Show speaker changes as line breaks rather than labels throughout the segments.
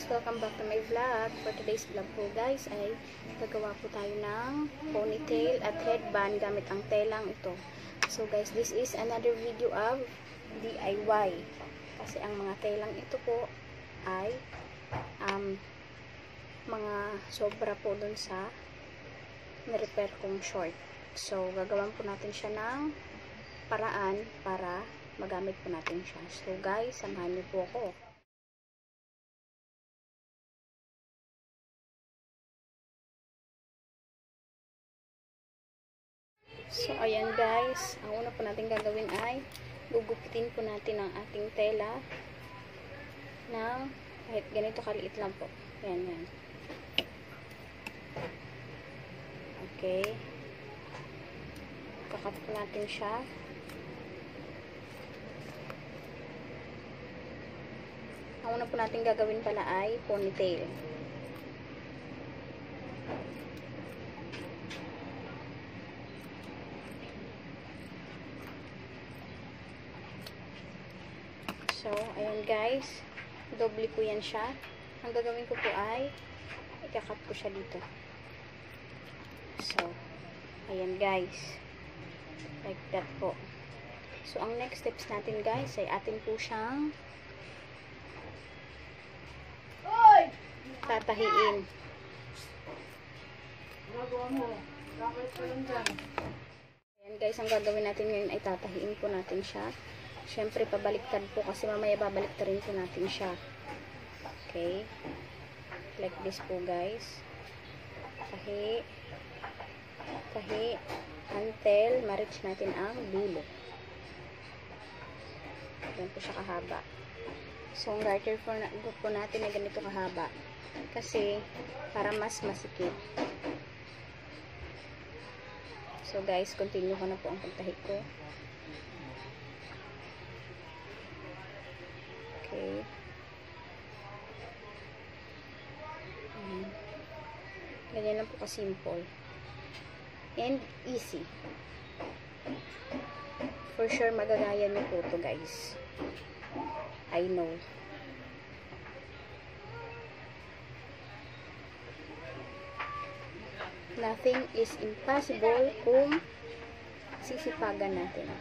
Welcome back to my vlog. For today's vlog po guys ay gagawa po tayo ng ponytail at headband gamit ang telang ito. So guys, this is another video of DIY. Kasi ang mga telang ito po ay mga sobra po dun sa na-repair kong short. So gagawan po natin siya ng paraan para magamit po natin siya. So guys, samahan niyo po ako. So, ayan guys, ang una po natin gagawin ay gugupitin po natin ang ating tela ng kahit ganito kaliit lang po. Ayan, yan. Okay. Kakat po natin siya. Ang una po natin gagawin pala ay ponytail. So, ayan guys, doble po yan siya. Ang gagawin ko po ay ikakat ko siya dito. So, ayan guys, like that po. So, ang next steps natin guys ay atin po siyang tatahiin. Ayan guys, ang gagawin natin ngayon ay tatahiin po natin siya. Siyempre, pabaliktad po kasi mamaya babaliktarin po natin siya. Okay. Like this po, guys. Tahi. Tahi. Until ma-reach natin ang dulo. Yan po siya kahaba. So, ang garter po natin na ganito kahaba. Kasi, para mas masikip. So, guys, continue ko na po ang pagtahi ko. Okay. Ganyan lang po ka-simple. And easy. For sure, magagaya niyo po ito, guys. I know. Nothing is impossible kung sisipagan natin.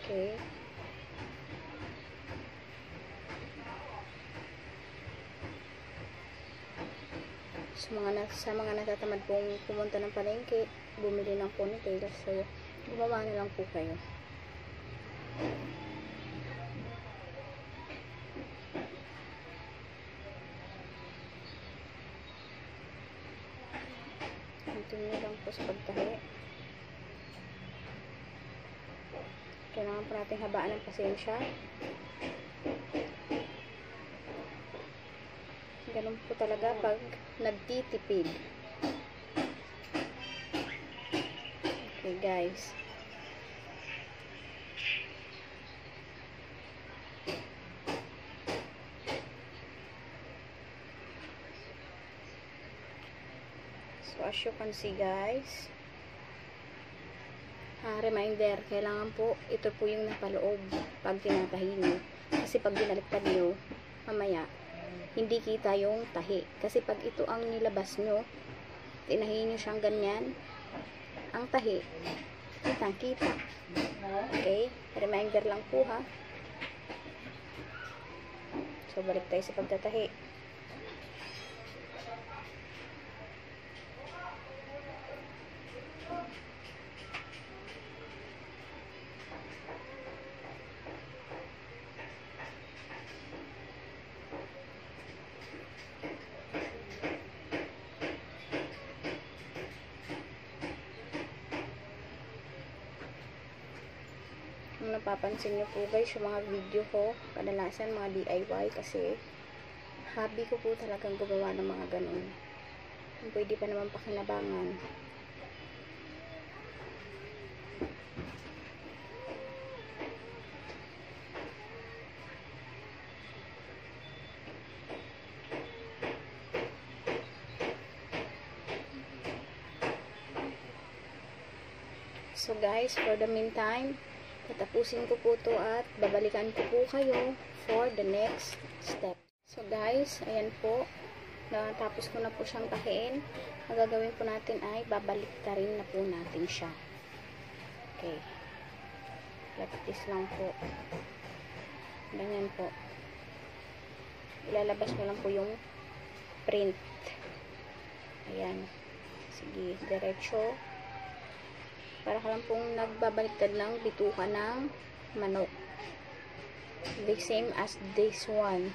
Okay. Sa mga natatamad pong pumunta ng palengke, bumili ng ponytail, so gumawa na lang po kayo. Continue lang po sa pagtahi. Kailangan po natin habaan ng pasensya. Ganun po talaga pag nagtitipid. Okay guys. So as you can see guys, reminder, kailangan po, ito po yung napaloob pag tinatahi nyo. Kasi pag binaliktad nyo, mamaya, hindi kita yung tahi. Kasi pag ito ang nilabas nyo, tinahi nyo siyang ganyan, ang tahi, kitang-kita. Okay? Reminder lang po ha. So, balik tayo sa pagtatahi. Kung napapansin nyo po guys, yung mga video ko, kadalasan mga DIY kasi hobby ko po talagang gumawa ng mga ganun. Pwede pa naman pakinabangan. So guys, for the meantime, tatapusin ko po to at babalikan ko po kayo for the next step. So guys, ayan po. Natapos ko na po siyang tahiin. Ang gagawin po natin ay babaliktarin na po natin siya. Okay. Like this lang po. Ganyan po. Ilalabas ko lang po yung print. Ayan. Sige, diretso. Para ka lang pong nagbabaliktad ng bituka ng manok. The same as this one.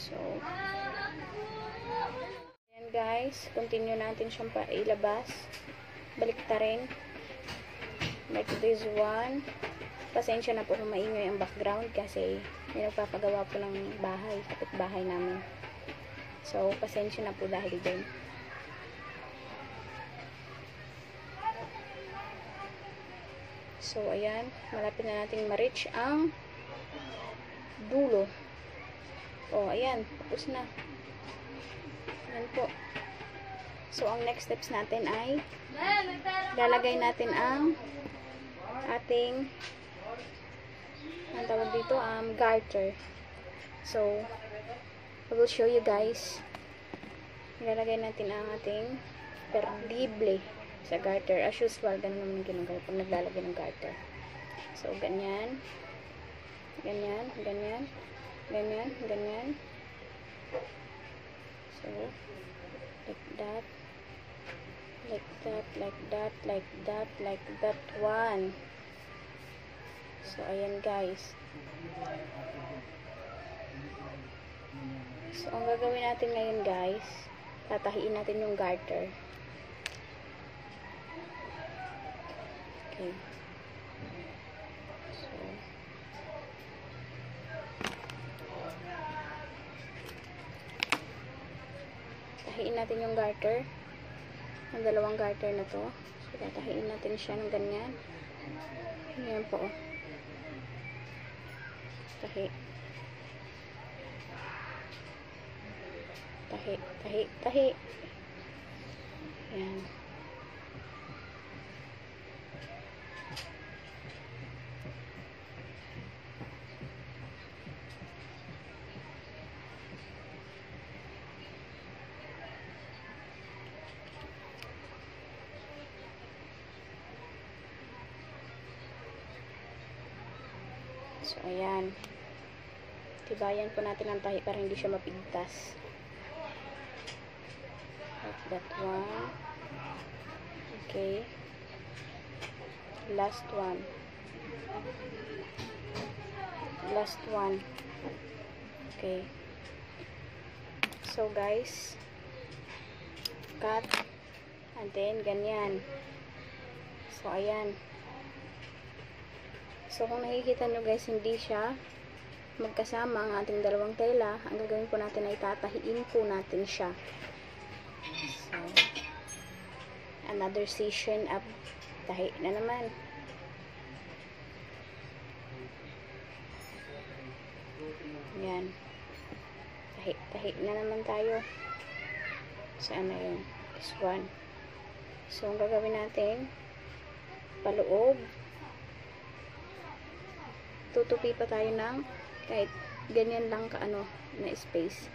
So, ayan guys, continue natin siyang ilabas. Baliktarin. Like this one. Pasensya na po kung maingay ang background kasi may nagpapagawa po ng bahay, kapitbahay namin. So, pasensya na po dahil din. So, ayan. Malapit na nating ma-reach ang dulo. Oh, ayan. Tapos na. Ayan po. So, ang next steps natin ay lalagay natin ang ating ang tawag dito, garter. So, I will show you guys. Ilalagay natin ang ating perdible sa garter. As usual, ganun naman yung ginagawa pag naglalagay ng garter. So, ganyan. Ganyan, ganyan. Ganyan, ganyan. So, like that. Like that, like that, like that, like that one. So, ayan guys. So, ang gagawin natin ngayon guys, tatahiin natin yung garter. Okay. So, tahiin natin yung garter. Ang dalawang garter na to. So, tatahiin natin siya ng ganyan. Ganyan po. Tahi. Tahi, tahi, tahi. Ayan. So, ayan. Tibayan po natin ang tahi para hindi siya mapigtas. Like that one. Okay. Last one. Last one. Okay. So, guys. Cut. And then, ganyan. So, ayan. So, kung nakikita nyo guys, hindi siya magkasama ang ating dalawang tela. Ang gagawin po natin ay tatahiin po natin siya. So, another session of tahi na naman. Yan. Tahi, tahi na naman tayo. Saan na yun? This one. So, ang gagawin natin, paloob. Tutupi pa tayo ng kahit ganyan lang kaano na space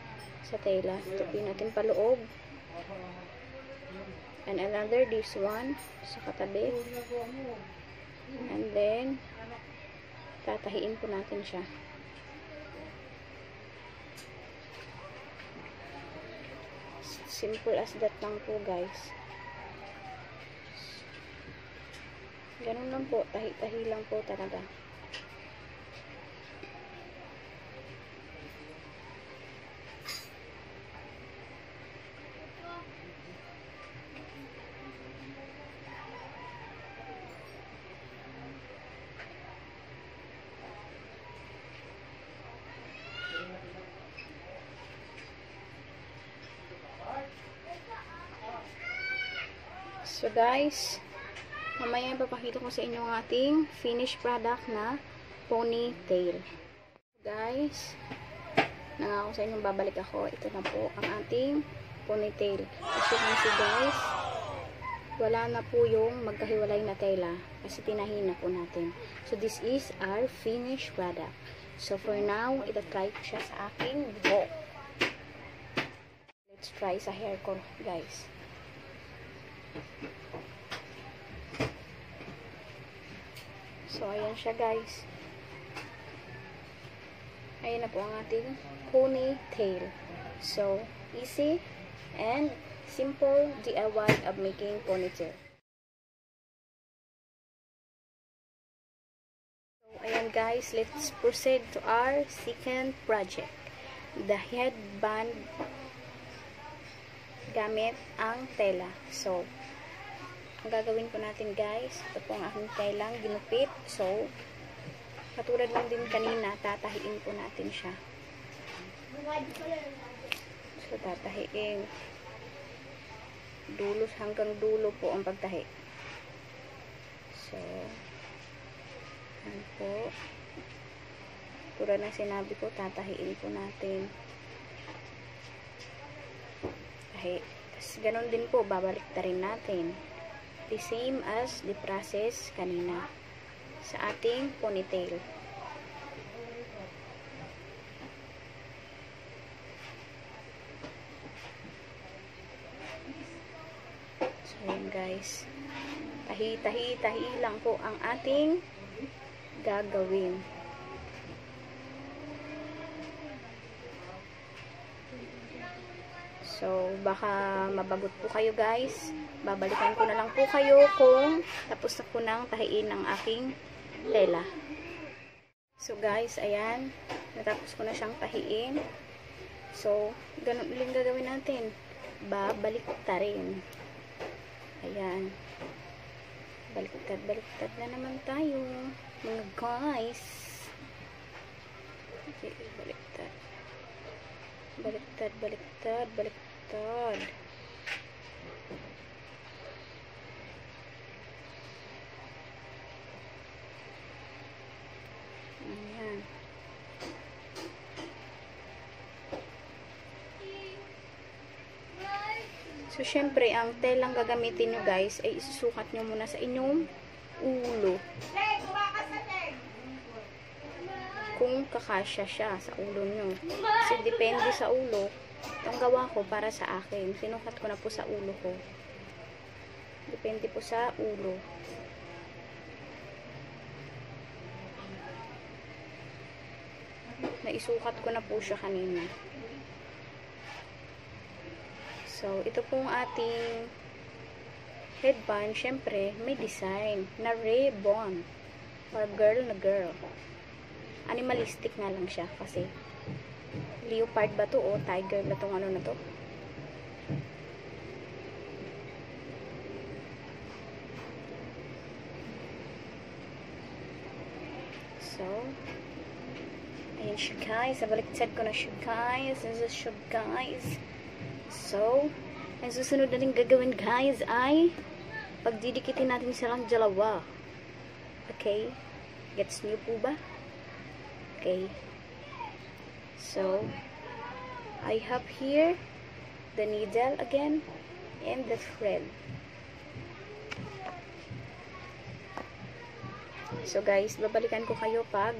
sa tela. Tupi natin paloob. And another this one sa katabi. And then tatahiin po natin siya. Simple as that lang po guys. Ganun lang po. Tahi-tahi lang po talaga. So guys, mamaya papakita ko sa inyo ang ating finished product na ponytail. Guys, nangako sa inyong babalik ako. Ito na po ang ating ponytail. As you can see guys, wala na po yung magkahiwalay na tela kasi tinahin na po natin. So this is our finished product. So for now, ita-try ko siya sa aking buhok. Let's try sa hair ko guys. So ayan siya guys. Ayan na po ang ating ponytail. So easy and simple DIY of making ponytail. So ayan guys, let's proceed to our second project. The headband gamit ang tela. So ang gagawin po natin guys, ito po ang aking telang ginupit. So katulad lang din kanina, tatahiin po natin siya. So tatahiin. Dulo hanggang dulo po ang pagtahi. So yan po. Tulad ng sinabi ko, tatahiin po natin. Tahi. Tapos ganun din po, babalik ta rin natin. The same as the process kanina sa ating ponytail. So yun guys, tahi lang po ang ating gagawin. So baka mabagot po kayo guys, babalikan ko na lang po kayo kung tapos na po nang tahiin ng aking tela. So guys, ayan, natapos ko na siyang tahiin. So ganun ulit gagawin natin, babalik ta rin. Ayan, baliktad na naman tayo mga guys. Okay, baliktad. Ayan. So, syempre, ang telang gagamitin nyo guys, ay isusukat nyo muna sa inyong ulo. Kung kakasya siya sa ulo nyo. Kasi depende sa ulo. Itong gawa ko para sa akin. Sinukat ko na po sa ulo ko. Depende po sa ulo. Naisukat ko na po siya kanina. So, ito pong ating headband, syempre, may design na ribbon or girl na girl. Animalistic nga lang siya kasi leopard ba to o tiger ba tong ano na to? So, ayan siya guys. Nabaliktad ko na siya guys. This is siya guys. So, ang susunod na rin gagawin guys ay pagdidikitin natin silang dalawa. Okay? Gets niyo po ba? Okay. So, I have here the needle again and the thread. So guys, babalikan ko kayo pag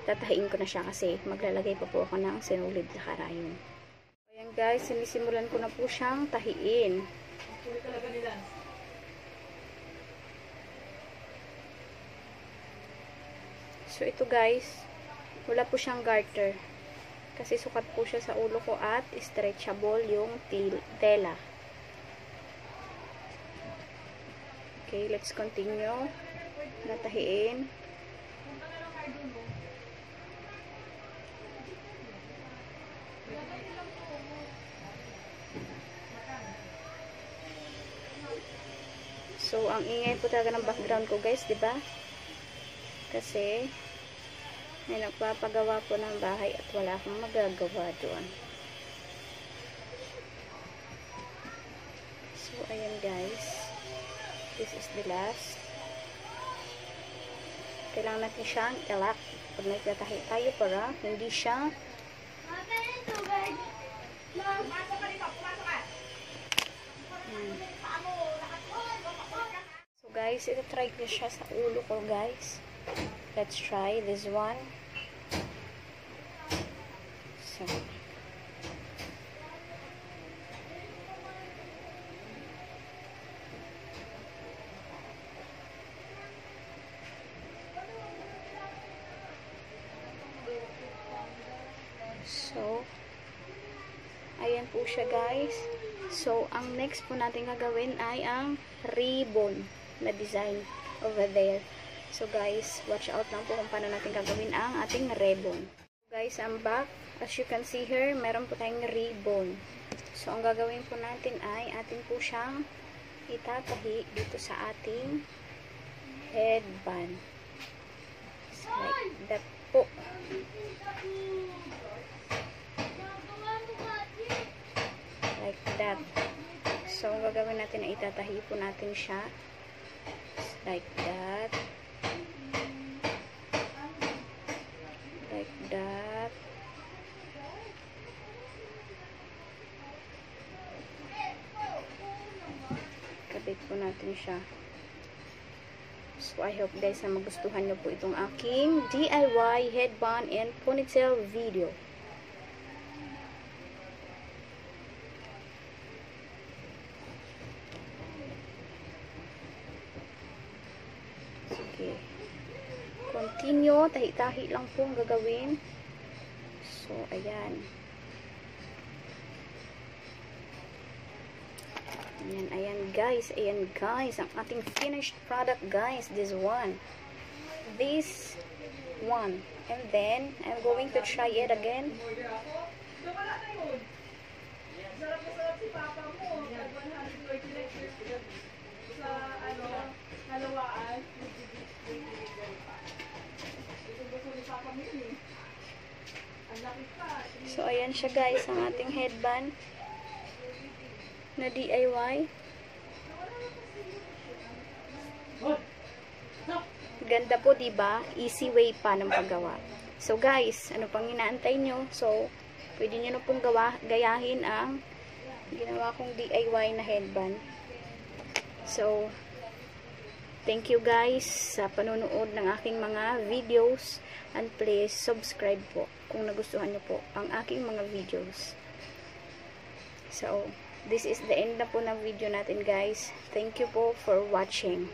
tatahiin ko na siya kasi maglalagay pa po ako ng sinulid na karayon. Ayan guys, sinisimulan ko na po siyang tahiin. So ito guys, wala po siyang garter. Kasi sukat po siya sa ulo ko at stretchable yung tela. Okay, let's continue. Natahiin. So, ang ingay po talaga ng background ko guys, diba? Kasi, may nagpapagawa po ng bahay at wala akong magagawa doon. So, Ayan guys. This is the last. Kailangan natin siyang ilak pag nagtatahi tayo para hindi siya So guys, ito try ko siya sa ulo ko guys. Let's try this one. So, ayan po siya guys. So, ang next po natin gagawin ay ang ribbon na design over there. So guys, watch out lang po kung paano natin gagawin ang ating ribbon. Guys, I'm back. As you can see here, meron po tayong ribbon. So, ang gagawin po natin ay atin po siyang itatahi dito sa ating headband. So, like that po. Like that. So, ang gagawin natin ay itatahi po natin siya. Like that. Like that. Kabit po natin siya. So, I hope guys na magustuhan nyo po itong aking DIY headband and ponytail video. Sige. Continue. Tahi-tahi lang po ang gagawin. So, ayan. Ayan guys. Ayan guys. Ang ating finished product guys. This one. And then, I'm going to try it again. So, ayan siya guys, ang ating headband na DIY. Ganda po, diba? Easy way pa ng paggawa. So, guys, ano pang inaantay nyo? So, pwede nyo na pong gayahin ang ginawa kong DIY na headband. So, thank you guys sa panonood ng aking mga videos. And please subscribe po kung nagustuhan nyo po ang aking mga videos. So, this is the end na po ng video natin guys. Thank you po for watching.